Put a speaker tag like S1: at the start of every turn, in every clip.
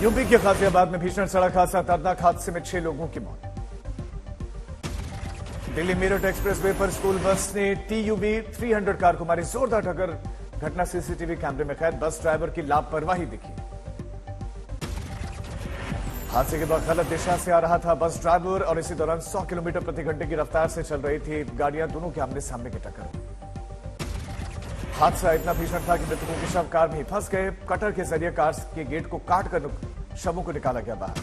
S1: UP के गाजियाबाद में भीषण सड़क हादसा, दर्दनाक हादसे में 6 लोगों की मौत। दिल्ली मेरठ एक्सप्रेसवे पर स्कूल बस ने टीयूबी 300 कार को मारी जोरदार टक्कर, घटना सीसीटीवी कैमरे में कैद, बस ड्राइवर की लापरवाही दिखी। हादसे के बाद गलत दिशा से आ रहा था बस ड्राइवर और इसी दौरान 100 किलोमीटर प्रति घंटे की रफ्तार से चल रही थी गाड़ियां, दोनों के आमने सामने की टक्कर। हादसा इतना भीषण था कि मृतकों के शव कार में ही फंस गए। कटर के जरिए कार के गेट को काटकर शवों को निकाला गया बाहर।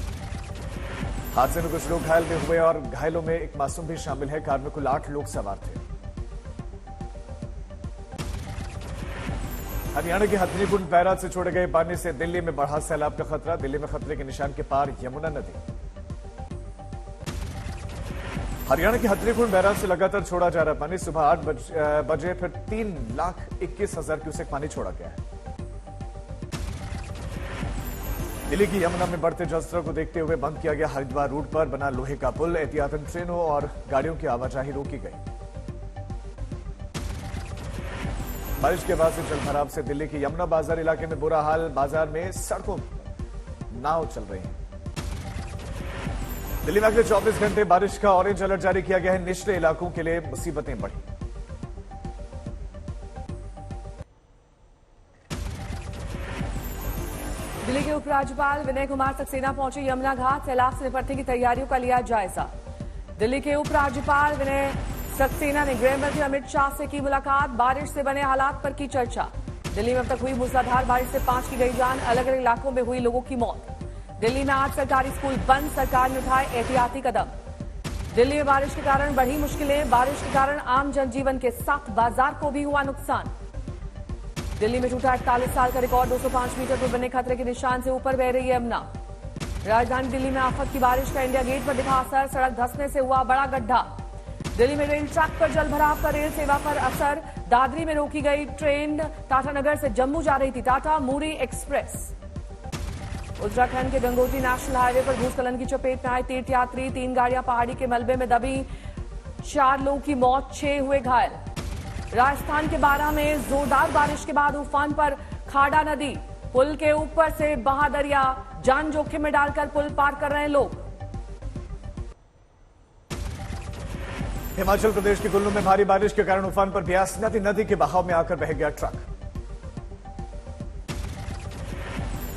S1: हादसे में कुछ लोग घायल भी हुए और घायलों में एक मासूम भी शामिल है। कार में कुल 8 लोग सवार थे। हरियाणा के हथनीकुंड बैराज से छोड़े गए पानी से दिल्ली में बढ़ा सैलाब का खतरा। दिल्ली में खतरे के निशान के पार यमुना नदी। हरियाणा के हथनीकुंड बैराज से लगातार छोड़ा जा रहा पानी। सुबह 8 बजे फिर 3,21,000 क्यूसेक पानी छोड़ा गया है। दिल्ली की यमुना में बढ़ते जलस्तर को देखते हुए बंद किया गया हरिद्वार रूट पर बना लोहे का पुल। एहतियातन ट्रेनों और गाड़ियों की आवाजाही रोकी गई। बारिश के बाद से जलभराव से दिल्ली के यमुना बाजार इलाके में बुरा हाल। बाजार में सड़कों नाव चल रही है। दिल्ली में अगले 24 घंटे बारिश का ऑरेंज अलर्ट जारी किया गया है। निचले इलाकों के लिए मुसीबतें बढ़ी।
S2: दिल्ली के उपराज्यपाल विनय कुमार सक्सेना पहुंचे यमुना घाट। सैलाब से निपटने की तैयारियों का लिया जायजा। दिल्ली के उपराज्यपाल विनय सक्सेना ने गृह मंत्री अमित शाह से की मुलाकात। बारिश से बने हालात पर की चर्चा। दिल्ली में अब तक हुई मूसलाधार बारिश से 5 की गई जान, अलग अलग इलाकों में हुई लोगों की मौत। दिल्ली में आज सरकारी स्कूल बंद, सरकार ने उठाए एहतियाती कदम। दिल्ली में बारिश के कारण बढ़ी मुश्किलें। बारिश के कारण आम जनजीवन के साथ बाजार को भी हुआ नुकसान। दिल्ली में टूटा 41 साल का रिकॉर्ड। 205 मीटर पर बने खतरे के निशान से ऊपर बह रही है यमुना। राजधानी दिल्ली में आफत की बारिश का इंडिया गेट पर दिखा असर। सड़क धंसने से हुआ बड़ा गड्ढा। दिल्ली में रेल ट्रैक पर जलभराव का रेल सेवा पर असर। दादरी में रोकी गई ट्रेन टाटानगर से जम्मू जा रही थी टाटा मूरी एक्सप्रेस। उत्तराखंड के गंगोत्री नेशनल हाईवे पर भूस्खलन की चपेट में आए तीर्थयात्री। 3 गाड़ियां पहाड़ी के मलबे में दबी। 4 लोगों की मौत, 6 हुए घायल। राजस्थान के बारां में जोरदार बारिश के बाद उफान पर खाड़ा नदी। पुल के ऊपर से बहा दरिया। जान जोखिम में डालकर पुल पार कर रहे हैं लोग।
S1: हिमाचल प्रदेश के कुल्लू में भारी बारिश के कारण उफान पर ब्यास नदी के बहाव में आकर बह गया ट्रक।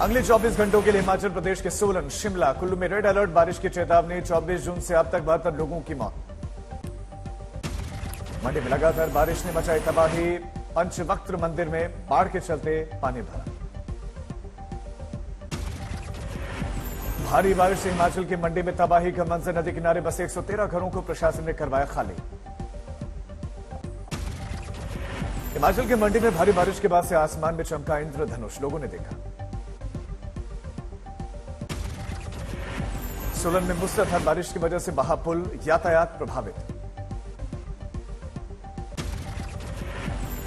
S1: अगले 24 घंटों के लिए हिमाचल प्रदेश के सोलन, शिमला, कुल्लू में रेड अलर्ट। बारिश की चेतावनी। 24 जून से अब तक 72 लोगों की मौत। मंडी में लगातार बारिश ने मचाई तबाही। पंचवक्त्र मंदिर में बाढ़ के चलते पानी भरा। भारी बारिश से हिमाचल के मंडी में तबाही का मंजर। नदी किनारे बसे 113 घरों को प्रशासन ने करवाया खाली। हिमाचल के मंडी में भारी बारिश के बाद से आसमान में चमका इंद्रधनुष, लोगों ने देखा। सोलन में मूसलाधार बारिश की वजह से बहा पुल, यातायात प्रभावित।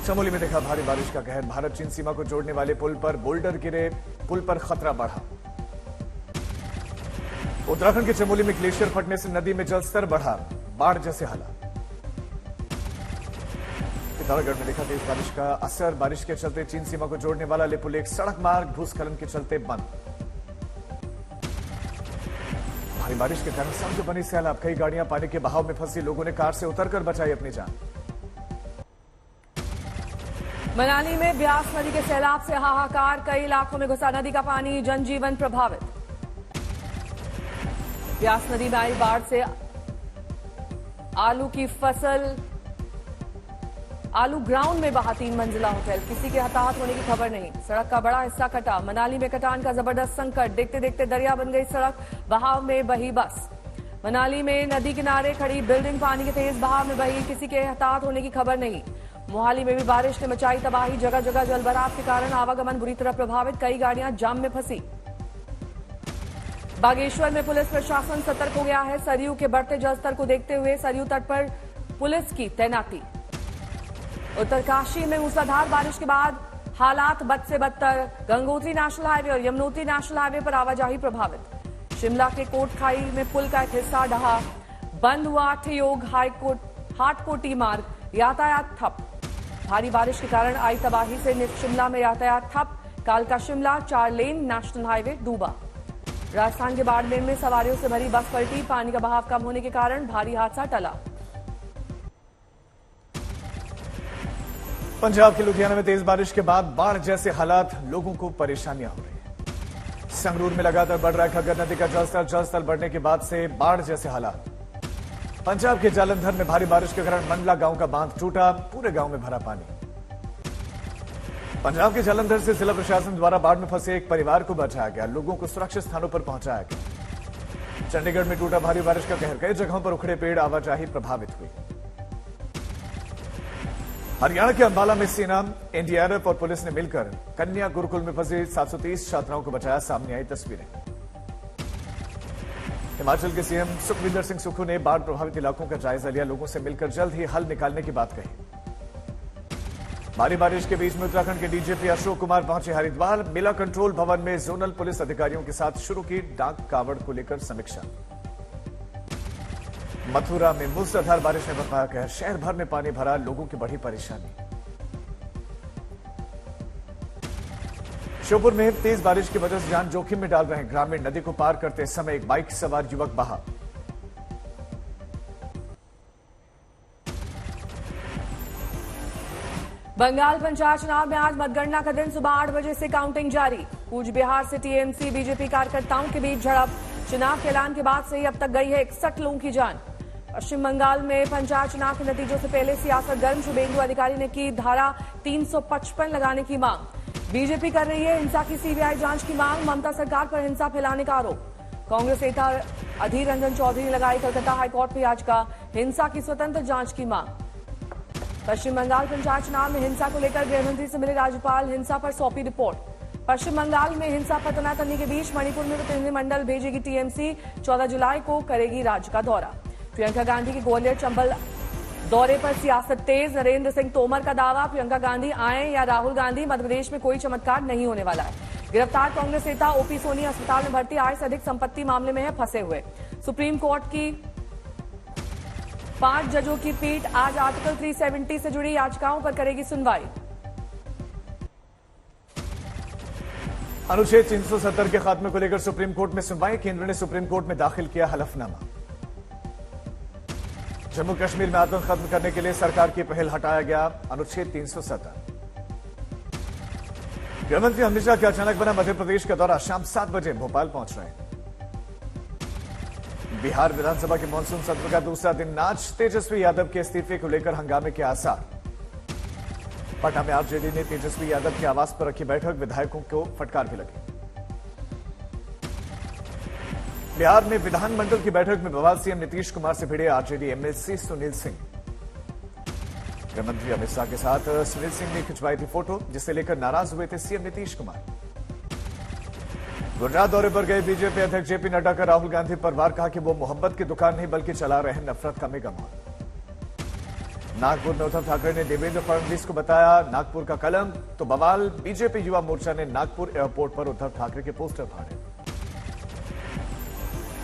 S1: चमोली में देखा भारी बारिश का कहर। भारत चीन सीमा को जोड़ने वाले पुल पर बोल्डर गिरे, पुल पर खतरा बढ़ा। उत्तराखंड के चमोली में ग्लेशियर फटने से नदी में जलस्तर बढ़ा, बाढ़ जैसे हालात। पिथौरागढ़ में देखा तेज बारिश का असर। बारिश के चलते चीन सीमा को जोड़ने वाला ले पुल एक सड़क मार्ग भूस्खलन के चलते बंद। भारी बारिश के कारण सड़क बनी सैलाब। कई गाड़ियां पानी के बहाव में फंसी। लोगों ने कार से उतरकर बचाई अपनी जान।
S2: मनाली में ब्यास नदी के सैलाब से हाहाकार। कई इलाकों में घुसा नदी का पानी, जनजीवन प्रभावित। ब्यास नदी में आई बाढ़ से आलू की फसल, आलू ग्राउंड में बहा 3 मंजिला होटल। किसी के हताहत होने की खबर नहीं। सड़क का बड़ा हिस्सा कटा। मनाली में कटान का जबरदस्त संकट। देखते देखते दरिया बन गई सड़क, बहाव में बही बस। मनाली में नदी किनारे खड़ी बिल्डिंग पानी के तेज बहाव में बही। किसी के हताहत होने की खबर नहीं। मोहाली में भी बारिश ने मचाई तबाही। जगह जगह जलभराव के कारण आवागमन बुरी तरह प्रभावित। कई गाड़ियां जाम में फंसी। बागेश्वर में पुलिस प्रशासन सतर्क हो गया है। सरयू के बढ़ते जलस्तर को देखते हुए सरयू तट पर पुलिस की तैनाती। उत्तरकाशी में मूसलाधार बारिश के बाद हालात बद से बदतर। गंगोत्री नेशनल हाईवे और यमुनोत्री नेशनल हाईवे पर आवाजाही प्रभावित। शिमला के कोटखाई में पुल का एक हिस्सा ढहा। बंद हुआ ठियोग हाटकोटी मार्ग, यातायात ठप। भारी बारिश के कारण आई तबाही से शिमला में यातायात ठप। कालका शिमला 4 लेन नेशनल हाईवे डूबा। राजस्थान के बाड़मेर में सवारियों से भरी बस पलटी, पानी का बहाव कम होने के कारण भारी हादसा टला।
S1: पंजाब के लुधियाना में तेज बारिश के बाद बाढ़ जैसे हालात, लोगों को परेशानियां हो रही हैं। संगरूर में लगातार बढ़ रहा है घग्गर नदी का जलस्तर बढ़ने के बाद से बाढ़ जैसे हालात। पंजाब के जालंधर में भारी बारिश के कारण मंडला गांव का बांध टूटा, पूरे गांव में भरा पानी। पंजाब के जालंधर से जिला प्रशासन द्वारा बाढ़ में फंसे एक परिवार को बचाया गया, लोगों को सुरक्षित स्थानों पर पहुंचाया गया। चंडीगढ़ में टूटा भारी बारिश का कहर, कई जगहों पर उखड़े पेड़, आवाजाही प्रभावित हुई। हरियाणा के अंबाला में सेना, एनडीआरएफ और पुलिस ने मिलकर कन्या गुरुकुल में फंसी 730 छात्राओं को बचाया, सामने आई तस्वीरें। हिमाचल के सीएम सुखविंदर सिंह सुक्खू ने बाढ़ प्रभावित इलाकों का जायजा लिया, लोगों से मिलकर जल्द ही हल निकालने की बात कही। भारी बारिश के बीच में उत्तराखंड के डीजीपी अशोक कुमार पहुंचे हरिद्वार, मेला कंट्रोल भवन में जोनल पुलिस अधिकारियों के साथ शुरू की डाक कावड़ को लेकर समीक्षा। मथुरा में मूसलाधार बारिश ने बरपाया कहर, शहर भर में पानी भरा, लोगों की बढ़ी परेशानी। श्योपुर में तेज बारिश की वजह से जान जोखिम में डाल रहे हैं ग्रामीण, नदी को पार करते समय एक बाइक सवार युवक बहा।
S2: बंगाल पंचायत चुनाव में आज मतगणना का दिन, सुबह 8 बजे से काउंटिंग जारी। कूच बिहार से टीएमसी बीजेपी कार्यकर्ताओं के बीच झड़प, चुनाव के ऐलान के बाद से ही अब तक गई है 61 लोगों की जान। पश्चिम बंगाल में पंचायत चुनाव के नतीजों से पहले सियासत गर्म, शुभेंदु अधिकारी ने की धारा 355 लगाने की मांग। बीजेपी कर रही है हिंसा की सीबीआई जांच की मांग, ममता सरकार पर हिंसा फैलाने का आरोप। कांग्रेस नेता अधीर रंजन चौधरी ने लगाई कलकत्ता हाईकोर्ट में याचिका, हिंसा की स्वतंत्र जांच की मांग। पश्चिम बंगाल पंचायत चुनाव में हिंसा को लेकर गृहमंत्री से मिले राज्यपाल, हिंसा पर सौंपी रिपोर्ट। पश्चिम बंगाल में हिंसा पर तनातनी के बीच मणिपुर में प्रतिनिधिमंडल भेजेगी टीएमसी, 14 जुलाई को करेगी राज्य का दौरा। प्रियंका गांधी के ग्वालियर चंबल दौरे पर सियासत तेज, नरेंद्र सिंह तोमर का दावा, प्रियंका गांधी आए या राहुल गांधी, मध्यप्रदेश में कोई चमत्कार नहीं होने वाला है। गिरफ्तार कांग्रेस नेता ओपी सोनी अस्पताल में भर्ती, आय से अधिक संपत्ति मामले में है फंसे हुए। सुप्रीम कोर्ट की 5 जजों की पीठ आज आर्टिकल 370 से जुड़ी याचिकाओं पर करेगी सुनवाई।
S1: अनुच्छेद 370 के खात्मे को लेकर सुप्रीम कोर्ट में सुनवाई, केंद्र ने सुप्रीम कोर्ट में दाखिल किया हलफनामा। जम्मू कश्मीर में आतंक खत्म करने के लिए सरकार की पहल, हटाया गया अनुच्छेद 370। गृहमंत्री अमित शाह के अचानक बना मध्य प्रदेश का दौरा, शाम 7 बजे भोपाल पहुंच रहे हैं। बिहार विधानसभा के मानसून सत्र का दूसरा दिन आज, तेजस्वी यादव के इस्तीफे को लेकर हंगामे के आसार। पटना में आरजेडी ने तेजस्वी यादव के आवास पर रखी बैठक, विधायकों को फटकार भी लगी। बिहार में विधानमंडल की बैठक में बवाल, सीएम नीतीश कुमार से भिड़े आरजेडी एमएलसी सुनील सिंह। गृहमंत्री अमित शाह के साथ सुनील सिंह ने खिंचवाई थी फोटो, जिसे लेकर नाराज हुए थे सीएम नीतीश कुमार। गुजरात दौरे पर गए बीजेपी अध्यक्ष जेपी नड्डा का राहुल गांधी पर वार, कहा कि वो मोहब्बत की दुकान नहीं बल्कि चला रहे हैं नफरत का मेगा मॉल। नागपुर में उद्धव ठाकरे ने देवेंद्र फडणवीस को बताया नागपुर का कलंक, तो बवाल, बीजेपी युवा मोर्चा ने नागपुर एयरपोर्ट पर उद्धव ठाकरे के पोस्टर फाड़े।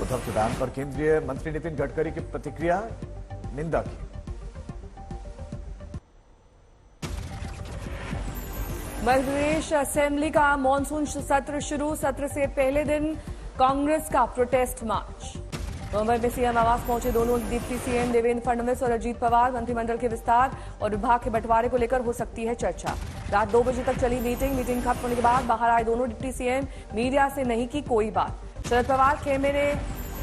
S1: उद्धव के बयान पर केंद्रीय मंत्री नितिन गडकरी की प्रतिक्रिया, निंदा की।
S2: मध्य प्रदेश असेंबली का मानसून सत्र शुरू, सत्र से पहले दिन कांग्रेस का प्रोटेस्ट मार्च। मुंबई में सीएम आवास पहुंचे दोनों डिप्टी सीएम देवेंद्र फडणवीस और अजीत पवार, मंत्रिमंडल के विस्तार और विभाग के बंटवारे को लेकर हो सकती है चर्चा। रात 2 बजे तक चली मीटिंग खत्म होने के बाद बाहर आए दोनों डिप्टी सीएम, मीडिया से नहीं की कोई बात। शरद पवार खेमे ने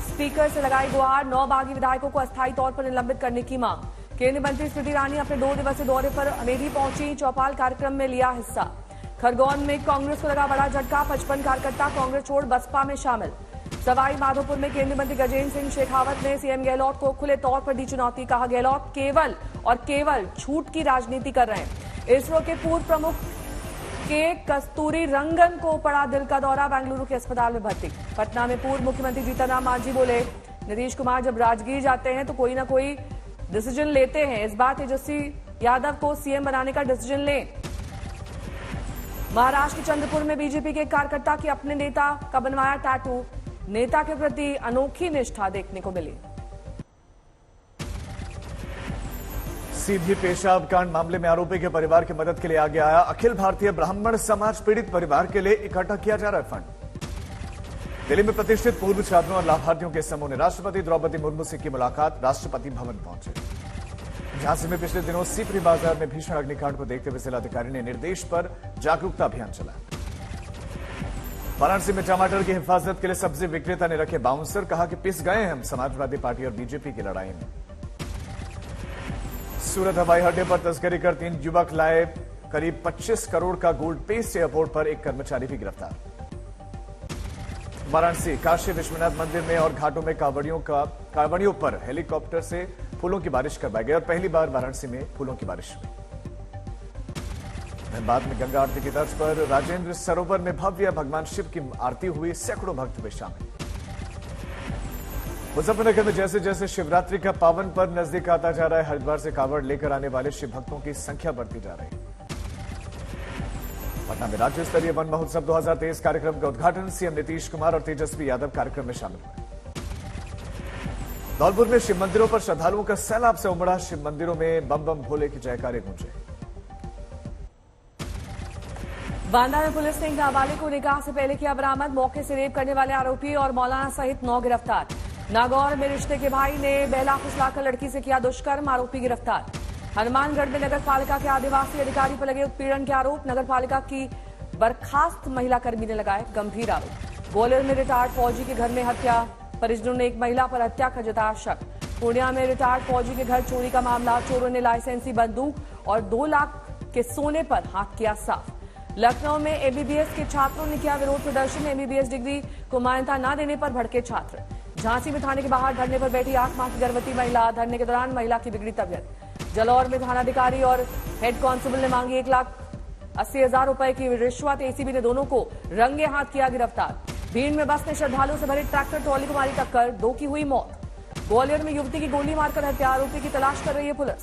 S2: स्पीकर से लगाई गुहार, 9 बागी विधायकों को अस्थायी तौर पर निलंबित करने की मांग। केंद्रीय मंत्री स्मृति ईरानी अपने 2 दिवसीय दौरे पर अमेठी पहुंची, चौपाल कार्यक्रम में लिया हिस्सा। खरगोन में कांग्रेस को लगा बड़ा झटका, 55 कार्यकर्ता कांग्रेस छोड़ बसपा में शामिल। सवाई माधोपुर में केंद्रीय मंत्री गजेंद्र सिंह शेखावत ने सीएम गहलोत को खुले तौर पर दी चुनौती, कहा गहलोत केवल और केवल झूठ की राजनीति कर रहे हैं। इसरो के पूर्व प्रमुख के कस्तूरी रंगन को पड़ा दिल का दौरा, बेंगलुरु के अस्पताल में भर्ती। पटना में पूर्व मुख्यमंत्री जीतन राम मांझी बोले, नीतीश कुमार जब राजगीर जाते हैं तो कोई ना कोई डिसीजन लेते हैं, इस बार तेजस्वी यादव को सीएम बनाने का डिसीजन लें। महाराष्ट्र के चंद्रपुर में बीजेपी के कार्यकर्ता की अपने नेता का बनवाया टैटू, नेता के प्रति अनोखी निष्ठा देखने को मिली।
S1: सीधी पेशाब कांड मामले में आरोपी के परिवार की मदद के लिए आगे आया अखिल भारतीय ब्राह्मण समाज, पीड़ित परिवार के लिए इकट्ठा किया जा रहा है फंड। दिल्ली में प्रतिष्ठित पूर्व छात्रों और लाभार्थियों के समूह ने राष्ट्रपति द्रौपदी मुर्मू से की मुलाकात, राष्ट्रपति भवन पहुंचे। झांसी में पिछले दिनों सीपरी बाजार में भीषण अग्निकांड को देखते हुए जिलाधिकारी ने निर्देश पर जागरूकता अभियान चलाया। वाराणसी में टमाटर की हिफाजत के लिए सब्जी विक्रेता ने रखे बाउंसर, कहा कि पिस गए हम समाजवादी पार्टी और बीजेपी की लड़ाई में। सूरत हवाई अड्डे पर तस्करी कर 3 युवक लाए करीब 25 करोड़ का गोल्ड पेस्ट, एयरपोर्ट पर एक कर्मचारी भी गिरफ्तार। वाराणसी काशी विश्वनाथ मंदिर में और घाटों में कांवड़ियों पर हेलीकॉप्टर से फूलों की बारिश करवाई गई और पहली बार वाराणसी में फूलों की बारिश हुई। धनबाद में गंगा आरती की तर्ज पर राजेंद्र सरोवर में भव्य भगवान शिव की आरती हुई, सैकड़ों भक्त हुए शामिल। मुजफ्फरनगर में जैसे जैसे शिवरात्रि का पावन पर्व नजदीक आता जा रहा है, हरिद्वार से कांवड़ लेकर आने वाले शिव भक्तों की संख्या बढ़ती जा रही है। पटना में राज्य स्तरीय वन महोत्सव 2023 कार्यक्रम का उद्घाटन सीएम नीतीश कुमार और तेजस्वी यादव कार्यक्रम में शामिल हुए। धौलपुर में शिव मंदिरों पर श्रद्धालुओं का सैलाब से उमड़ा, शिव मंदिरों में बम बम भोले की जयकारे गूंजे।
S2: बांदा में पुलिस ने एक नाबालिग को निकाह से पहले किया बरामद, मौके से रेप करने वाले आरोपी और मौलाना सहित 9 गिरफ्तार। नागौर में रिश्ते के भाई ने बहला फुसलाकर लड़की से किया दुष्कर्म, आरोपी गिरफ्तार। हनुमानगढ़ में नगर पालिका के आदिवासी अधिकारी पर लगे उत्पीड़न के आरोप, नगर पालिका की बर्खास्त महिला कर्मी ने लगाए गंभीर आरोप। ग्वालियर में रिटायर्ड फौजी के घर में हत्या, परिजनों ने एक महिला पर हत्या का जताया शक। पूर्णिया में रिटायर्ड फौजी के घर चोरी का मामला, चोरों ने लाइसेंसी बंदूक और 2 लाख के सोने पर हाथ किया साफ। लखनऊ में एमबीबीएस के छात्रों ने किया विरोध प्रदर्शन, एमबीबीएस डिग्री को मान्यता न देने पर भड़के छात्र। झांसी में थाने के बाहर धरने पर बैठी 8 माह की गर्भवती महिला, धरने के दौरान महिला की बिगड़ी तबियत। जलौर में थानाधिकारी और हेड कांस्टेबल ने मांगी 1,80,000 रुपए की रिश्वत, एसीबी ने दोनों को रंगे हाथ किया गिरफ्तार। भीड़ में बस ने श्रद्धालुओं से भरे ट्रैक्टर ट्रॉली को मारी टक्कर, 2 की हुई मौत। ग्वालियर में युवती की गोली मारकर हत्या, आरोपी की तलाश कर रही है पुलिस।